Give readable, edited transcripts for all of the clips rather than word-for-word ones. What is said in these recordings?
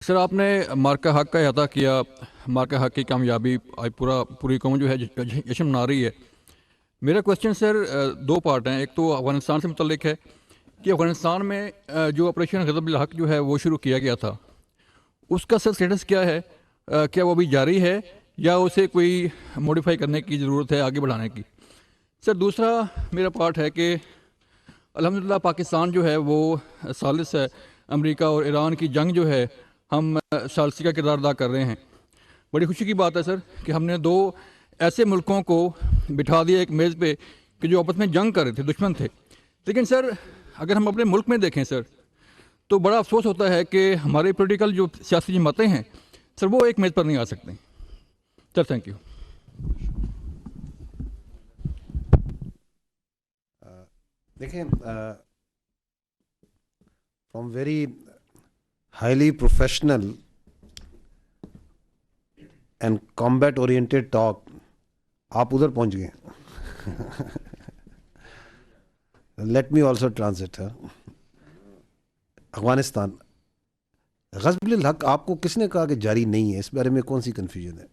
سر آپ نے مارکہ حق کا احاطہ کیا. مارکہ حق کی کامیابی آج پوری قوم جو ہے جشن منا رہی ہے. میرا کوشچن سر دو پارٹ ہیں. ایک تو افغانستان سے متعلق ہے کہ افغانستان میں جو آپریشن غضب الحق جو ہے وہ شروع کیا گیا تھا, اس کا سر سٹیٹس کیا ہے؟ کیا وہ ابھی جاری ہے یا اسے کوئی موڈیفائی کرنے کی ضرورت ہے, آگے بڑھانے کی؟ سر دوسرا میرا پارٹ ہے کہ الحمدللہ پاکستان جو ہے وہ ثالث ہے. امریکہ اور ایران کی جنگ جو ہے ہم ثالثی کا کردار ادا کر رہے ہیں. بڑی خوشی کی بات ہے سر کہ ہم نے دو ایسے ملکوں کو بٹھا دیا ایک میز پہ کہ جو آپس میں جنگ کر رہے تھے, دشمن تھے. لیکن سر اگر ہم اپنے ملک میں دیکھیں سر تو بڑا افسوس ہوتا ہے کہ ہمارے پولیٹیکل جو سیاسی جماعتیں ہیں سر وہ ایک میز پر نہیں آ سکتے. Sir thank you. دیکھیں, from very highly professional and combat oriented talk آپ ادھر پہنچ گئے. Let me also translate. Afghanistan غزب الحق آپ کو کس نے کہا کہ جاری نہیں ہے؟ اس بارے میں کون سی کنفیوژن ہے؟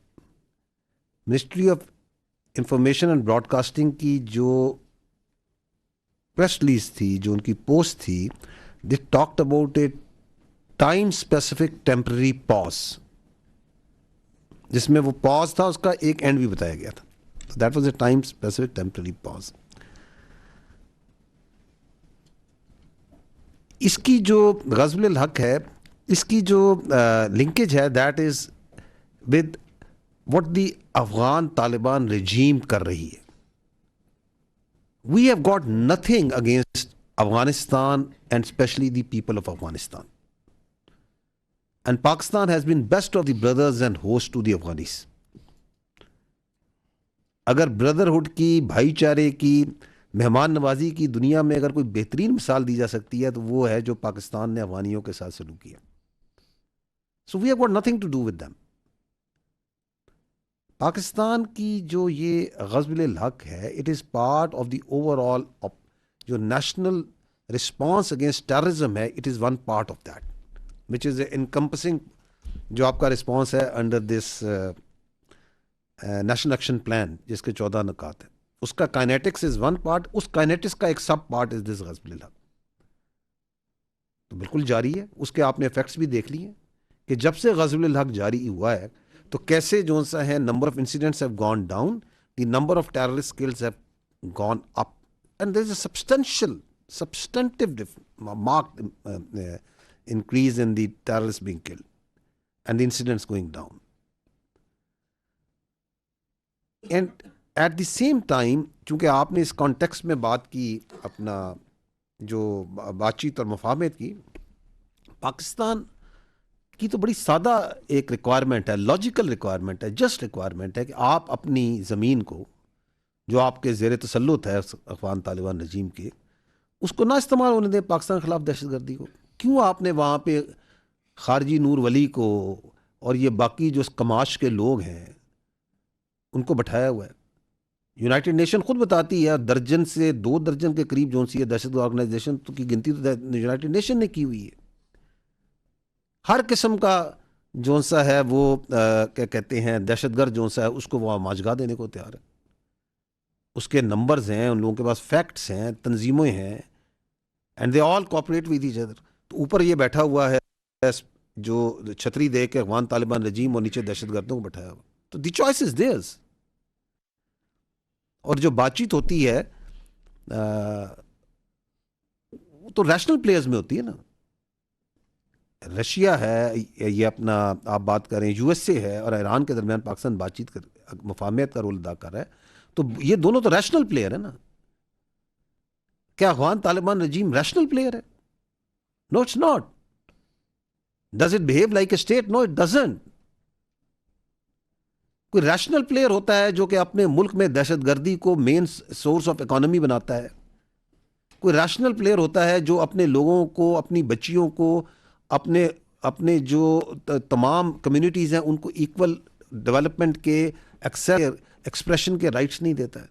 Ministry of information and broadcasting کی جو پریس ریلیز تھی, جو ان کی پوسٹ تھی, they talked about a time specific temporary pause, جس میں وہ پاز تھا اس کا ایک اینڈ بھی بتایا گیا تھا. That was a time specific temporary pause. اس کی جو غزب الحق ہے, اس کی جو لنکیج ہے, دیٹ از ود وٹ دی افغان طالبان رجیم کر رہی ہے. We have got nothing against Afghanistan and especially the people of Afghanistan. And Pakistan has been best of the brothers and host to the Afghanis. اگر بردرہڈ کی, بھائی چارے کی, مہمان نوازی کی دنیا میں اگر کوئی بہترین مثال دی جا سکتی ہے تو وہ ہے جو پاکستان نے افغانیوں کے ساتھ سلوک کیا. So we have got nothing to do with them. Pakistan کی جو یہ غزب الحق ہے, it is part of the overall جو نیشنل رسپانس اگینسٹ ٹیررزم ہے, it is one part of that which is encompassing جو آپ کا رسپانس ہے under this national action plan جس کے 14 نکات ہیں. اس کا کائنیٹکس از ون پارٹ, اس کائنیٹکس کا ایک سب پارٹ از دس غزب الحق. تو بالکل جاری ہے. اس کے آپ نے افیکٹس بھی دیکھ لیے کہ جب سے غزب الحق جاری ہوا ہے تو کیسے جو سا ہے number of incidents have gone down, the number of terrorist kills have gone up, and there is a substantive marked increase in the terrorists being killed and the incidents going down. And at the same time, چونکہ آپ نے اس context میں بات کی, اپنا جو بات چیت اور مفاہمت کی, پاکستان کی تو بڑی سادہ ایک ریکوائرمنٹ ہے, لاجیکل ریکوائرمنٹ ہے, جسٹ ریکوائرمنٹ ہے کہ آپ اپنی زمین کو جو آپ کے زیر تسلط ہے افغان طالبان رجیم کے, اس کو نہ استعمال ہونے دیں پاکستان کے خلاف دہشت گردی کو. کیوں آپ نے وہاں پہ خارجی نور ولی کو اور یہ باقی جو کماش کے لوگ ہیں ان کو بٹھایا ہوا ہے؟ یونائٹڈ نیشن خود بتاتی ہے درجن سے 2 درجن کے قریب جو سی ہے دہشت گرد آرگنائزیشن کی گنتی تو یونائٹڈ نیشن نے کی ہوئی ہے. ہر قسم کا جو سا ہے وہ کیا کہتے ہیں دہشت گرد جو سا ہے اس کو وہ ماجگاہ دینے کو تیار ہے. اس کے نمبرز ہیں, ان لوگوں کے پاس فیکٹس ہیں, تنظیمیں ہیں, and they all cooperate with each other. تو اوپر یہ بیٹھا ہوا ہے جو چھتری دے کے افغان طالبان رجیم اور نیچے دہشت گردوں کو بٹھایا ہوا. تو دی چوائس از دیئرز. اور جو بات چیت ہوتی ہے وہ تو ریشنل پلیئرز میں ہوتی ہے نا. رشیا ہے, یہ اپنا آپ بات کریں یو ایس اے ہے, اور ایران کے درمیان پاکستان بات چیت کر مفاہمت کا رول ادا کر رہا ہے. تو یہ دونوں تو ریشنل پلیئر ہے نا. کیا Afghan Taliban regime rational player ہے؟ No it's not. Does it behave like a state? No it doesn't. کوئی ریشنل پلیئر ہوتا ہے جو کہ اپنے ملک میں دہشت گردی کو مین سورس آف اکانومی بناتا ہے. کوئی ریشنل پلیئر ہوتا ہے جو اپنے لوگوں کو, اپنی بچیوں کو, اپنے جو تمام کمیونٹیز ہیں ان کو ایکول ڈیولپمنٹ کے ایکسپریشن کے رائٹس نہیں دیتا ہے.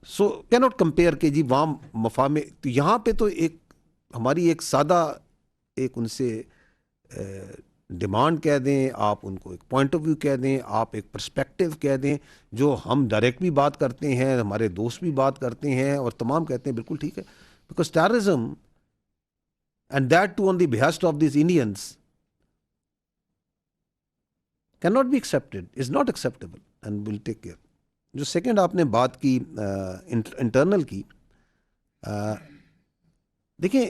سو کی ناٹ کمپیئر کہ جی وہاں مفاہمے. تو یہاں پہ تو ایک ہماری ایک سادہ ایک ان سے ڈیمانڈ کہہ دیں, آپ ان کو ایک پوائنٹ آف ویو کہہ دیں, آپ ایک پرسپیکٹیو کہہ دیں, جو ہم ڈائریکٹ بھی بات کرتے ہیں, ہمارے دوست بھی بات کرتے ہیں, اور تمام کہتے ہیں بالکل ٹھیک ہے, because terrorism and that too on the behest of these Indians can not be accepted, is not acceptable, and will take care. جو سیکنڈ آپ نے بات کی انٹرنل کی, دیکھیں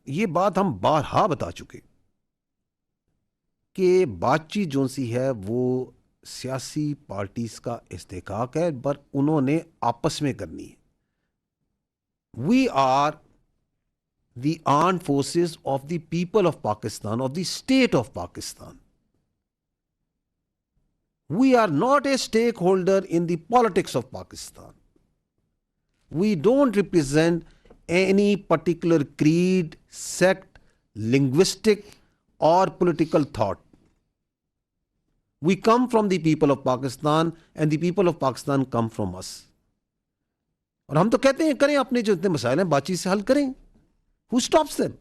یہ بات ہم بارہا بتا چکے کہ بات چیت جو سی ہے وہ سیاسی پارٹیز کا استحقاق ہے, پر انہوں نے آپس میں کرنی ہے. We are the armed forces of the people of Pakistan, of the state of Pakistan. We are not a stakeholder in the politics of Pakistan. We don't represent any particular creed, sect, linguistic or political thought. We come from the people of Pakistan and the people of Pakistan come from us. اور ہم تو کہتے ہیں کریں اپنے جو اتنے مسائل ہیں بات چیت سے حل کریں. Who stops them?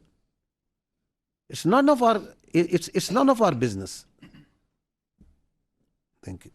It's none of our business. Thank you.